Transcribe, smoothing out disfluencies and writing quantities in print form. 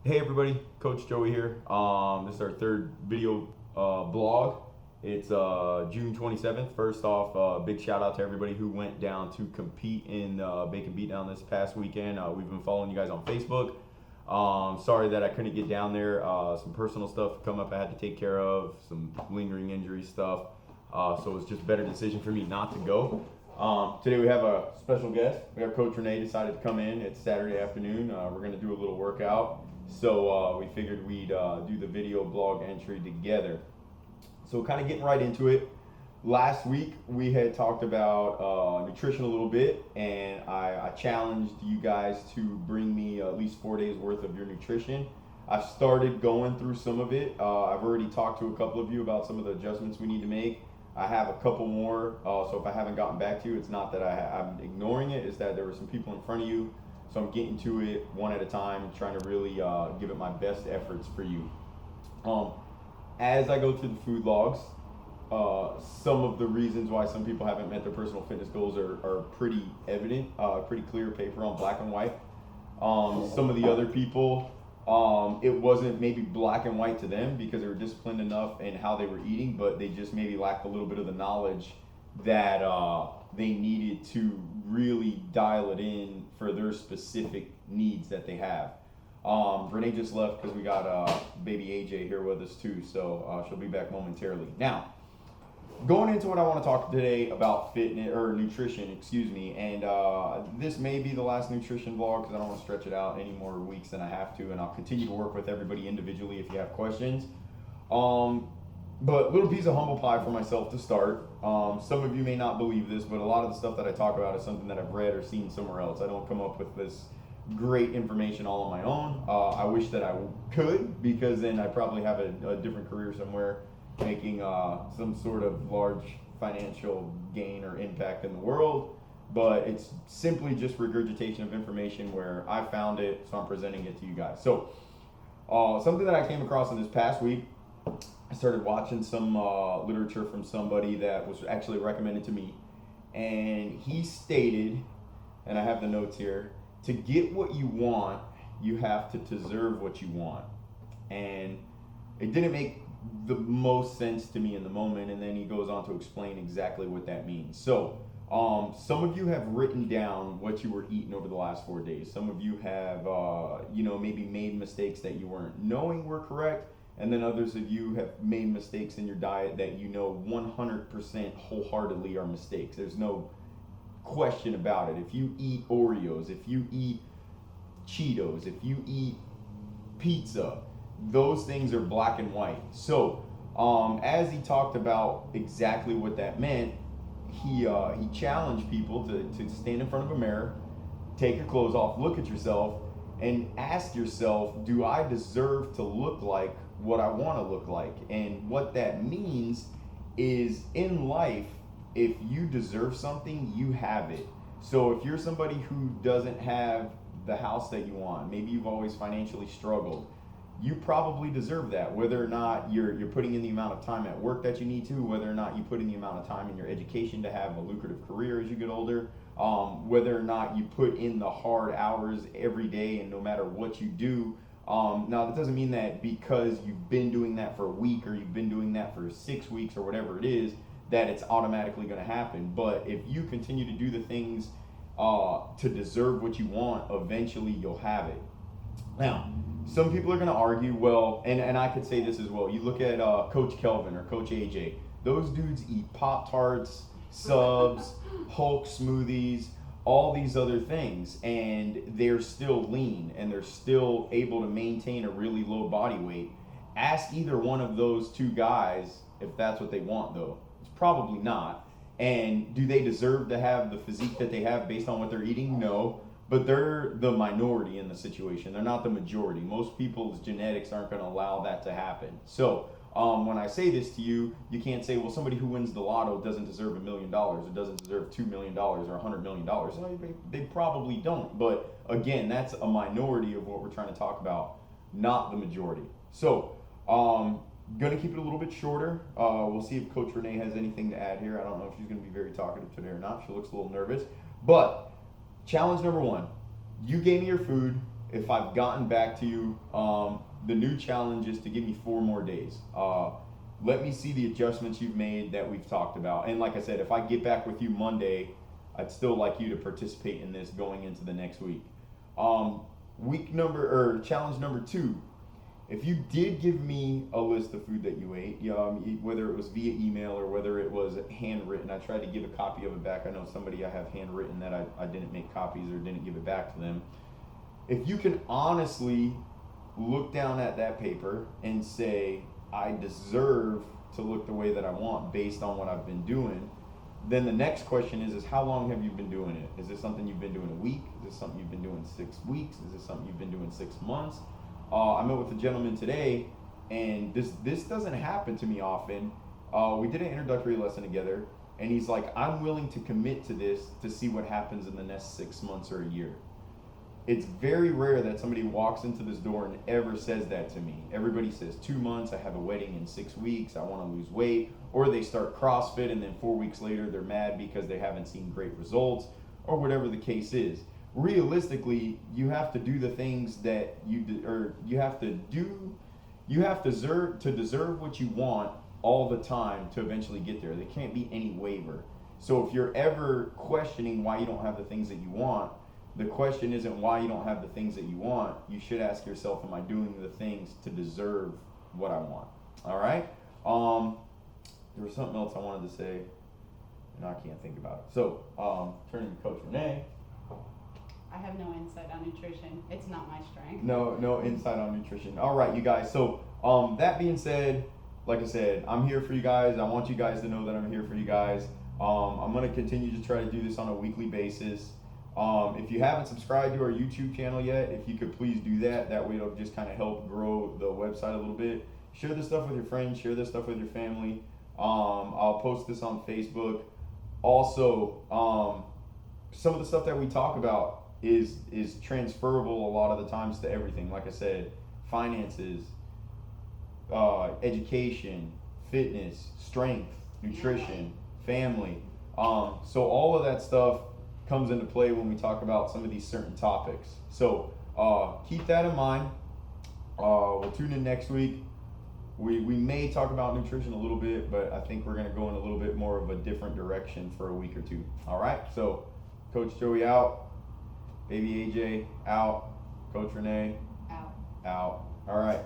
Hey everybody, Coach Joey here. This is our third video blog. It's June 27th. First off, big shout out to everybody who went down to compete in Bacon Beatdown this past weekend. We've been following you guys on Facebook. Sorry that I couldn't get down there. Some personal stuff come up I had to take care of, some lingering injury stuff. So it was just a better decision for me not to go. Today we have a special guest. We have Coach Renee decided to come in. It's Saturday afternoon. We're going to do a little workout. So we figured we'd do the video blog entry together. So kind of getting right into it. Last week we had talked about nutrition a little bit, and I challenged you guys to bring me at least 4 days worth of your nutrition. I've started going through some of it. I've already talked to a couple of you about some of the adjustments we need to make. I have a couple more, so if I haven't gotten back to you, it's not that I'm ignoring it, it's that there were some people in front of you. So I'm getting to it one at a time, trying to really give it my best efforts for you. As I go through the food logs, some of the reasons why some people haven't met their personal fitness goals are pretty evident, pretty clear paper on black and white. Some of the other people, it wasn't maybe black and white to them because they were disciplined enough in how they were eating, but they just maybe lacked a little bit of the knowledge that they needed to really dial it in for their specific needs that they have. Renee just left because we got baby AJ here with us too, so she'll be back momentarily. Now, going into what I want to talk today about fitness or nutrition, excuse me, and this may be the last nutrition vlog because I don't want to stretch it out any more weeks than I have to, and I'll continue to work with everybody individually if you have questions. But little piece of humble pie for myself to start. Some of you may not believe this, but a lot of the stuff that I talk about is something that I've read or seen somewhere else. I don't come up with this great information all on my own. I wish that I could, because then I probably have a different career somewhere making some sort of large financial gain or impact in the world. But it's simply just regurgitation of information where I found it, so I'm presenting it to you guys. So something that I came across in this past week, I started watching some literature from somebody that was actually recommended to me, and he stated, and I have the notes here, to get what you want, you have to deserve what you want. And it didn't make the most sense to me in the moment, and then he goes on to explain exactly what that means. So some of you have written down what you were eating over the last 4 days. Some of you have maybe made mistakes that you weren't knowing were correct, and then others of you have made mistakes in your diet that you know 100% wholeheartedly are mistakes. There's no question about it. If you eat Oreos, if you eat Cheetos, if you eat pizza, those things are black and white. So as he talked about exactly what that meant, he challenged people to stand in front of a mirror, take your clothes off, look at yourself, and ask yourself, do I deserve to look like what I want to look like? And what that means is, in life, if you deserve something, you have it. So if you're somebody who doesn't have the house that you want, maybe you've always financially struggled, you probably deserve that, whether or not you're putting in the amount of time at work that you need to, whether or not you put in the amount of time in your education to have a lucrative career as you get older, whether or not you put in the hard hours every day, and no matter what you do. Now, that doesn't mean that because you've been doing that for a week or you've been doing that for 6 weeks or whatever it is, that it's automatically going to happen. But if you continue to do the things to deserve what you want, eventually you'll have it. Now, some people are going to argue, well, and I could say this as well. You look at Coach Kelvin or Coach AJ. Those dudes eat Pop-Tarts, subs, Hulk smoothies, all these other things, and they're still lean and they're still able to maintain a really low body weight. Ask either one of those two guys if that's what they want, though. It's probably not. And do they deserve to have the physique that they have based on what they're eating? No. But they're the minority in the situation. They're not the majority. Most people's genetics aren't going to allow that to happen. So when I say this to you, you can't say, well, somebody who wins the lotto doesn't deserve $1 million or doesn't deserve $2 million or $100 million. No, they probably don't. But again, that's a minority of what we're trying to talk about, not the majority. So going to keep it a little bit shorter. We'll see if Coach Renee has anything to add here. I don't know if she's going to be very talkative today or not. She looks a little nervous. But challenge number one, you gave me your food, if I've gotten back to you, the new challenge is to give me 4 more days. Let me see the adjustments you've made that we've talked about. And like I said, if I get back with you Monday, I'd still like you to participate in this going into the next week. Challenge number 2. If you did give me a list of food that you ate, whether it was via email or whether it was handwritten, I tried to give a copy of it back. I know somebody I have handwritten that I didn't make copies or didn't give it back to them. If you can honestly look down at that paper and say, I deserve to look the way that I want based on what I've been doing, then the next question is how long have you been doing it? Is this something you've been doing a week? Is this something you've been doing 6 weeks? Is this something you've been doing 6 months? I met with a gentleman today, and this doesn't happen to me often. We did an introductory lesson together, and he's like, I'm willing to commit to this to see what happens in the next 6 months or a year. It's very rare that somebody walks into this door and ever says that to me. Everybody says 2 months, I have a wedding in 6 weeks, I want to lose weight, or they start CrossFit and then 4 weeks later they're mad because they haven't seen great results, or whatever the case is. Realistically, you have to do the things that you deserve what you want all the time to eventually get there. There can't be any waiver. So if you're ever questioning why you don't have the things that you want, the question isn't why you don't have the things that you want. You should ask yourself, am I doing the things to deserve what I want? All right? There was something else I wanted to say, and I can't think about it. So, turning to Coach Renee. I have no insight on nutrition. It's not my strength. No insight on nutrition. All right, you guys. So, that being said, like I said, I'm here for you guys. I want you guys to know that I'm here for you guys. I'm going to continue to try to do this on a weekly basis. If you haven't subscribed to our YouTube channel yet, if you could please do that. That way it'll just kind of help grow the website a little bit. Share this stuff with your friends. Share this stuff with your family. I'll post this on Facebook. Also, some of the stuff that we talk about is transferable a lot of the times to everything. Like I said, finances, education, fitness, strength, nutrition, family. So all of that stuff comes into play when we talk about some of these certain topics. So keep that in mind. We'll tune in next week. We may talk about nutrition a little bit, but I think we're going to go in a little bit more of a different direction for a week or two. All right, so Coach Joey out. Baby AJ out. Coach Renee Out. out. All right.